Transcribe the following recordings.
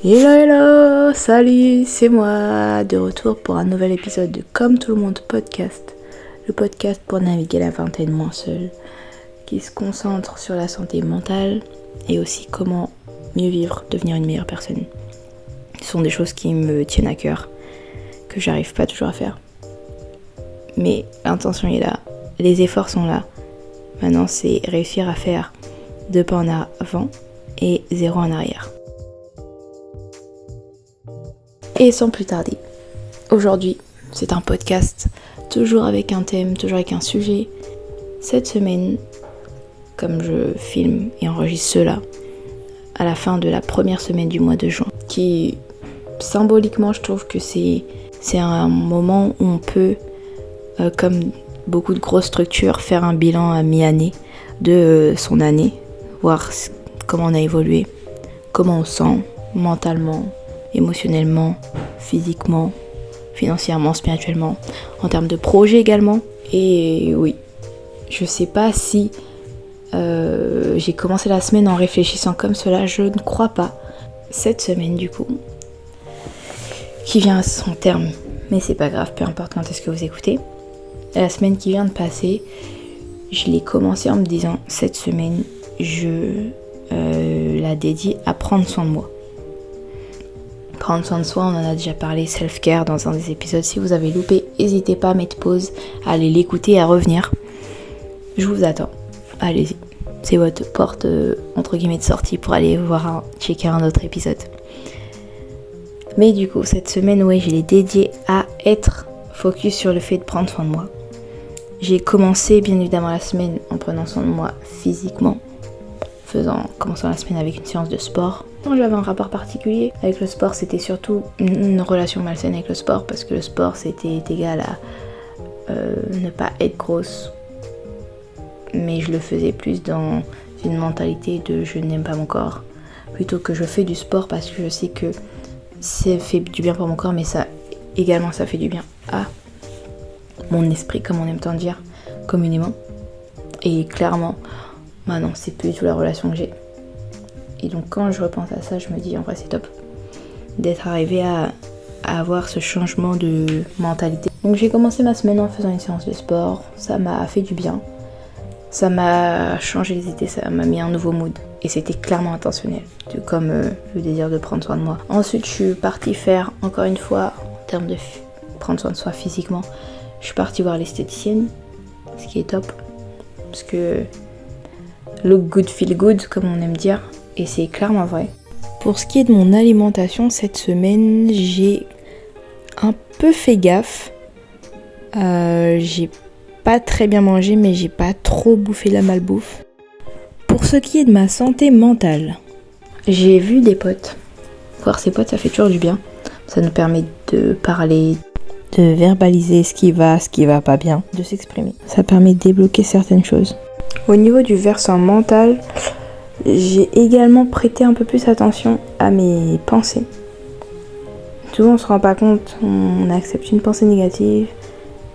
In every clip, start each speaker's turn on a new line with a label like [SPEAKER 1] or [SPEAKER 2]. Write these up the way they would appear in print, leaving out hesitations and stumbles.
[SPEAKER 1] Hello hello, salut, c'est moi, de retour pour un nouvel épisode de Comme tout le monde podcast. Le podcast pour naviguer la vingtaine moins seule, qui se concentre sur la santé mentale et aussi comment mieux vivre, devenir une meilleure personne. Ce sont des choses qui me tiennent à cœur, que j'arrive pas toujours à faire. Mais l'intention est là, les efforts sont là. Maintenant c'est réussir à faire 2 pas en avant et 0 en arrière. Et sans plus tarder, aujourd'hui, c'est un podcast, toujours avec un thème, toujours avec un sujet. Cette semaine, comme je filme et enregistre cela, à la fin de la première semaine du mois de juin, qui, symboliquement, je trouve que c'est un moment où on peut, comme beaucoup de grosses structures, faire un bilan à mi-année de son année, voir comment on a évolué, comment on sent mentalement, émotionnellement, physiquement, financièrement, spirituellement, en termes de projet également. Et oui, je sais pas si j'ai commencé la semaine en réfléchissant comme cela, je ne crois pas. Cette semaine du coup, qui vient à son terme, mais c'est pas grave, peu importe quand est-ce que vous écoutez. La semaine qui vient de passer, je l'ai commencé en me disant, cette semaine, je la dédie à prendre soin de moi. Prendre soin de soi, on en a déjà parlé, self-care dans un des épisodes. Si vous avez loupé, n'hésitez pas à mettre pause, à aller l'écouter et à revenir. Je vous attends. Allez-y. C'est votre porte, entre guillemets, de sortie pour aller checker un autre épisode. Mais du coup, cette semaine, ouais, je l'ai dédiée à être focus sur le fait de prendre soin de moi. J'ai commencé, bien évidemment, la semaine en prenant soin de moi physiquement, commençant la semaine avec une séance de sport. Quand j'avais un rapport particulier avec le sport, c'était surtout une relation malsaine avec le sport, parce que le sport c'était égal à ne pas être grosse, mais je le faisais plus dans une mentalité de je n'aime pas mon corps, plutôt que je fais du sport parce que je sais que ça fait du bien pour mon corps, mais ça fait du bien à mon esprit, comme on aime tant dire communément. Et clairement, maintenant c'est plus du tout la relation que j'ai. Et donc quand je repense à ça, je me dis en vrai c'est top d'être arrivé à avoir ce changement de mentalité. Donc j'ai commencé ma semaine en faisant une séance de sport, ça m'a fait du bien, ça m'a changé les idées, ça m'a mis un nouveau mood. Et c'était clairement intentionnel, tout comme le désir de prendre soin de moi. Ensuite je suis partie faire, encore une fois, en termes de prendre soin de soi physiquement, je suis partie voir l'esthéticienne, ce qui est top, parce que look good, feel good, comme on aime dire. Et c'est clairement vrai. Pour ce qui est de mon alimentation, cette semaine, j'ai un peu fait gaffe. J'ai pas très bien mangé, mais j'ai pas trop bouffé la malbouffe. Pour ce qui est de ma santé mentale, j'ai vu des potes. Voir ses potes, ça fait toujours du bien. Ça nous permet de parler, de verbaliser ce qui va pas bien, de s'exprimer. Ça permet de débloquer certaines choses. Au niveau du versant mental, j'ai également prêté un peu plus attention à mes pensées. Souvent on se rend pas compte, on accepte une pensée négative,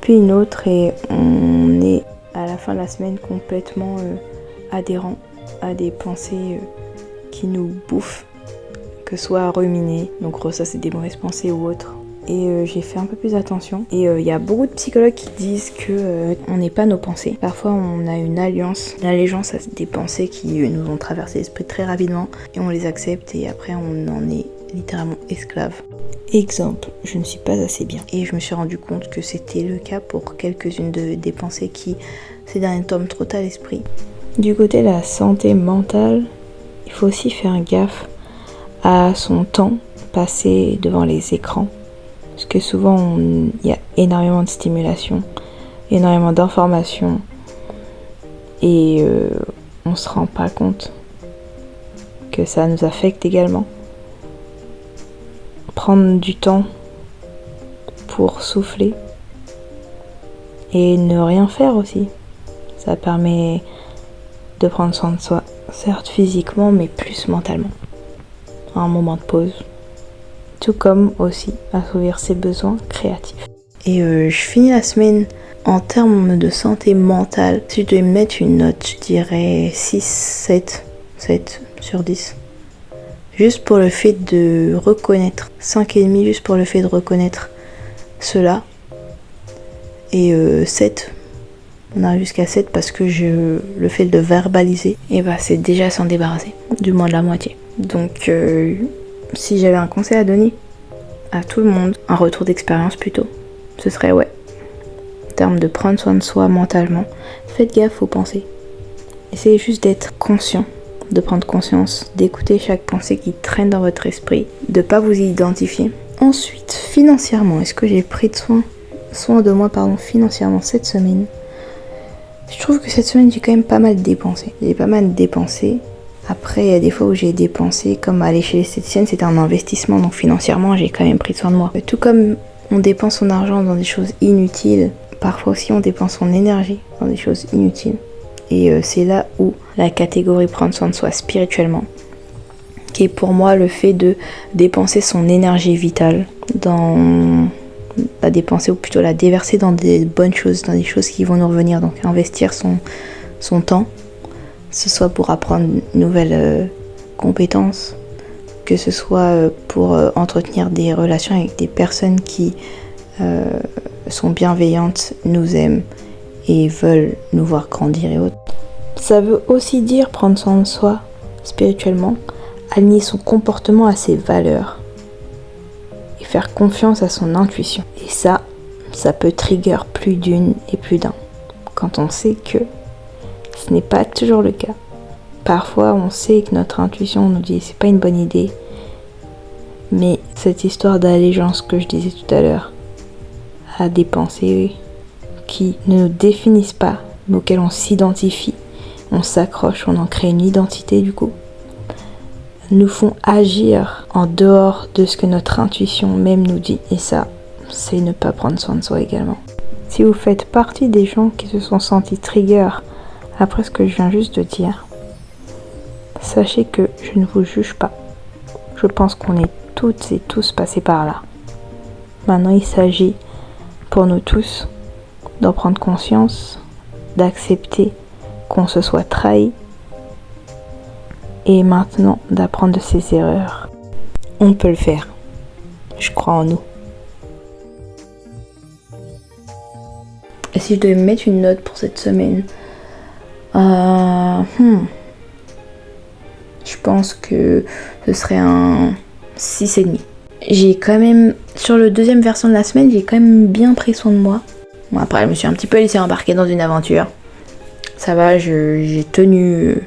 [SPEAKER 1] puis une autre et on est à la fin de la semaine complètement adhérent à des pensées qui nous bouffent, que ce soit à ruminer, donc ça c'est des mauvaises pensées ou autres. Et j'ai fait un peu plus attention. Et il y a beaucoup de psychologues qui disent que on n'est pas nos pensées. Parfois on a une allégeance à des pensées qui nous ont traversé l'esprit très rapidement et on les accepte et après on en est littéralement esclave. Exemple, je ne suis pas assez bien. Et je me suis rendu compte que c'était le cas pour quelques-unes des pensées qui ces derniers temps me trottaient à l'esprit. Du côté de la santé mentale, il faut aussi faire gaffe à son temps passé devant les écrans. Parce que souvent, il y a énormément de stimulation, énormément d'informations et on ne se rend pas compte que ça nous affecte également. Prendre du temps pour souffler et ne rien faire aussi. Ça permet de prendre soin de soi, certes physiquement, mais plus mentalement. Un moment de pause. Tout comme aussi assouvir ses besoins créatifs. Et je finis la semaine en termes de santé mentale. Si je devais mettre une note, je dirais 6, 7 sur 10. juste pour le fait de reconnaître. 5,5 juste pour le fait de reconnaître cela. Et 7. On arrive jusqu'à 7 parce que le fait de verbaliser, et bah c'est déjà s'en débarrasser. Du moins de la moitié. Donc si j'avais un conseil à donner à tout le monde, un retour d'expérience plutôt, ce serait en termes de prendre soin de soi mentalement, faites gaffe aux pensées. Essayez juste d'être conscient, de prendre conscience, d'écouter chaque pensée qui traîne dans votre esprit, de pas vous y identifier. Ensuite, financièrement, est-ce que j'ai pris soin de moi financièrement cette semaine? Je trouve que cette semaine j'ai quand même pas mal dépensé. Après, il y a des fois où j'ai dépensé, comme aller chez l'esthéticienne, c'était un investissement, donc financièrement j'ai quand même pris soin de moi. Tout comme on dépense son argent dans des choses inutiles, parfois aussi on dépense son énergie dans des choses inutiles. Et c'est là où la catégorie prendre soin de soi spirituellement, qui est pour moi le fait de dépenser son énergie vitale dans la dépenser, ou plutôt la déverser dans des bonnes choses, dans des choses qui vont nous revenir. Donc investir son temps, que ce soit pour apprendre de nouvelles compétences, que ce soit pour entretenir des relations avec des personnes qui sont bienveillantes, nous aiment et veulent nous voir grandir et autres. Ça veut aussi dire prendre soin de soi spirituellement, aligner son comportement à ses valeurs et faire confiance à son intuition. Et ça peut trigger plus d'une et plus d'un quand on sait que ce n'est pas toujours le cas. Parfois on sait que notre intuition nous dit c'est pas une bonne idée, mais cette histoire d'allégeance que je disais tout à l'heure à des pensées qui ne nous définissent pas, mais auxquelles on s'identifie, on s'accroche, on en crée une identité du coup, nous font agir en dehors de ce que notre intuition même nous dit. Et ça, c'est ne pas prendre soin de soi également. Si vous faites partie des gens qui se sont sentis trigger après ce que je viens juste de dire, sachez que je ne vous juge pas. Je pense qu'on est toutes et tous passés par là. Maintenant, il s'agit pour nous tous d'en prendre conscience, d'accepter qu'on se soit trahi et maintenant d'apprendre de ses erreurs. On peut le faire. Je crois en nous. Et si je devais mettre une note pour cette semaine, je pense que ce serait un 6,5. J'ai quand même, sur le deuxième versant de la semaine, j'ai quand même bien pris soin de moi. Bon, après, je me suis un petit peu laissée embarquer dans une aventure. Ça va, j'ai tenu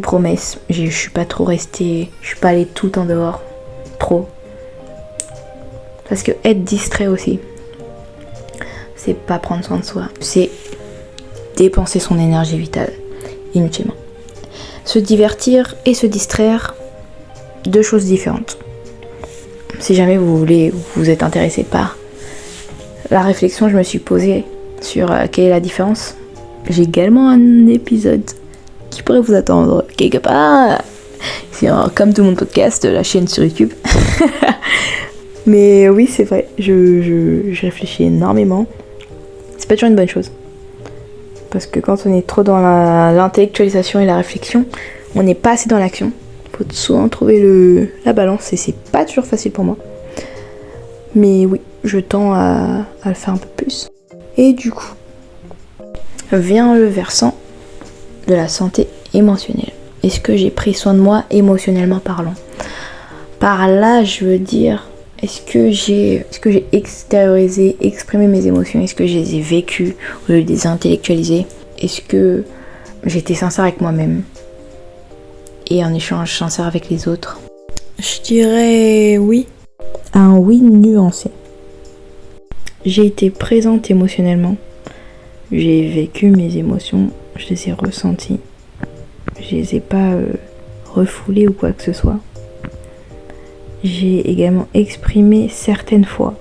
[SPEAKER 1] promesse. Je suis pas trop restée, je suis pas allée tout en dehors. Trop. Parce que être distrait aussi, c'est pas prendre soin de soi. C'est dépenser son énergie vitale inutilement. Se divertir et se distraire, deux choses différentes. Si jamais vous êtes intéressé par la réflexion, je me suis posée sur quelle est la différence. J'ai également un épisode qui pourrait vous attendre quelque part. C'est comme tout mon podcast, la chaîne sur YouTube. Mais oui, c'est vrai, je réfléchis énormément. C'est pas toujours une bonne chose. Parce que quand on est trop dans l'intellectualisation et la réflexion, on n'est pas assez dans l'action. Faut souvent trouver la balance et c'est pas toujours facile pour moi. Mais oui, je tends à le faire un peu plus. Et du coup, vient le versant de la santé émotionnelle. Est-ce que j'ai pris soin de moi émotionnellement parlant? Par là, je veux dire, est-ce que j'ai extériorisé, exprimé mes émotions? Est-ce que je les ai vécues au lieu de les intellectualiser? Est-ce que j'étais sincère avec moi-même et en échange sincère avec les autres? Je dirais oui. Un oui nuancé. J'ai été présente émotionnellement. J'ai vécu mes émotions, je les ai ressenties. Je les ai pas refoulées ou quoi que ce soit. J'ai également exprimé certaines fois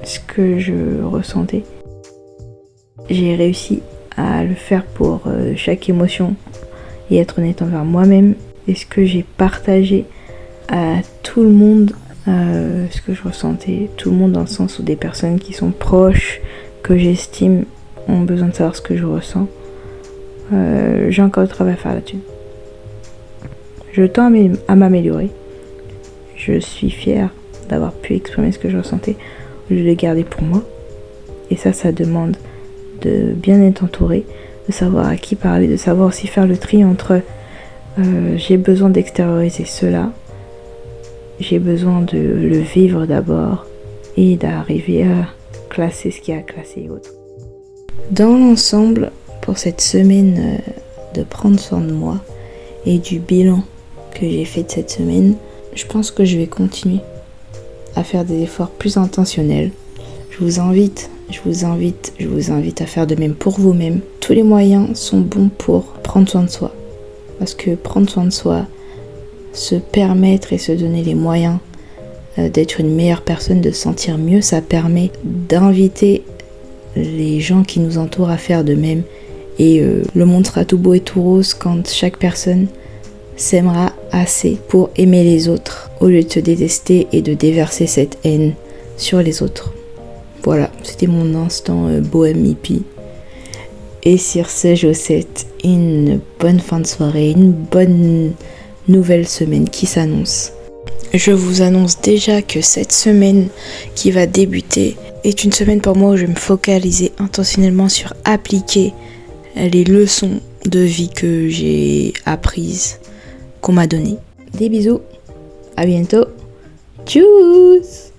[SPEAKER 1] ce que je ressentais. J'ai réussi à le faire pour chaque émotion et être honnête envers moi-même. Et ce que j'ai partagé à tout le monde, ce que je ressentais, tout le monde dans le sens où des personnes qui sont proches, que j'estime, ont besoin de savoir ce que je ressens. J'ai encore du travail à faire là-dessus. Je tends à m'améliorer. Je suis fière d'avoir pu exprimer ce que je ressentais au lieu de le garder pour moi. Et ça demande de bien être entouré, de savoir à qui parler, de savoir aussi faire le tri entre j'ai besoin d'extérioriser cela, j'ai besoin de le vivre d'abord et d'arriver à classer ce qu'il y a à classer et autres. Dans l'ensemble, pour cette semaine de prendre soin de moi et du bilan que j'ai fait de cette semaine, je pense que je vais continuer à faire des efforts plus intentionnels. Je vous invite à faire de même pour vous-même. Tous les moyens sont bons pour prendre soin de soi. Parce que prendre soin de soi, se permettre et se donner les moyens d'être une meilleure personne, de se sentir mieux, ça permet d'inviter les gens qui nous entourent à faire de même. Et le monde sera tout beau et tout rose quand chaque personne s'aimera assez pour aimer les autres, au lieu de se détester et de déverser cette haine sur les autres. Voilà, c'était mon instant bohème hippie. Et sur ce, je vous souhaite une bonne fin de soirée, une bonne nouvelle semaine qui s'annonce. Je vous annonce déjà que cette semaine qui va débuter est une semaine pour moi où je vais me focaliser intentionnellement sur appliquer les leçons de vie que j'ai apprises, qu'on m'a données. Des bisous, à bientôt, tchuss!